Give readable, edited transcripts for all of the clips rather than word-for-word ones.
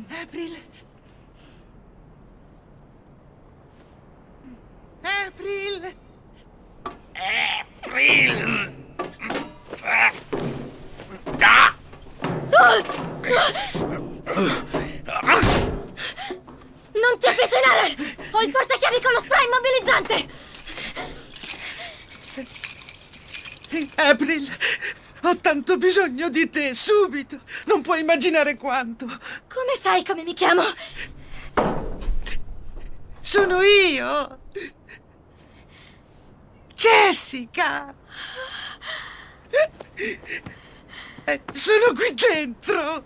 April. April. April. Non ti avvicinare! Ho il portachiavi con lo spray immobilizzante! April, ho tanto bisogno di te, subito. Non puoi immaginare quanto. Come sai come mi chiamo? Sono io. Jessica. Sono qui dentro.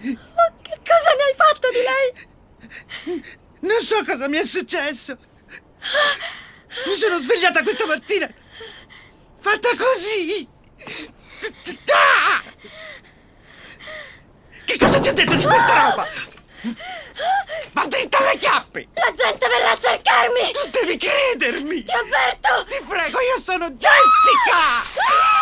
Oh, che cosa ne hai fatto di lei? Non so cosa mi è successo. Mi sono svegliata questa mattina fatta così. Che cosa ti ho detto di questa roba? Va dritta alle chiappe. La gente verrà a cercarmi! Tu devi credermi. Ti avverto! Ti prego, io sono Jessica.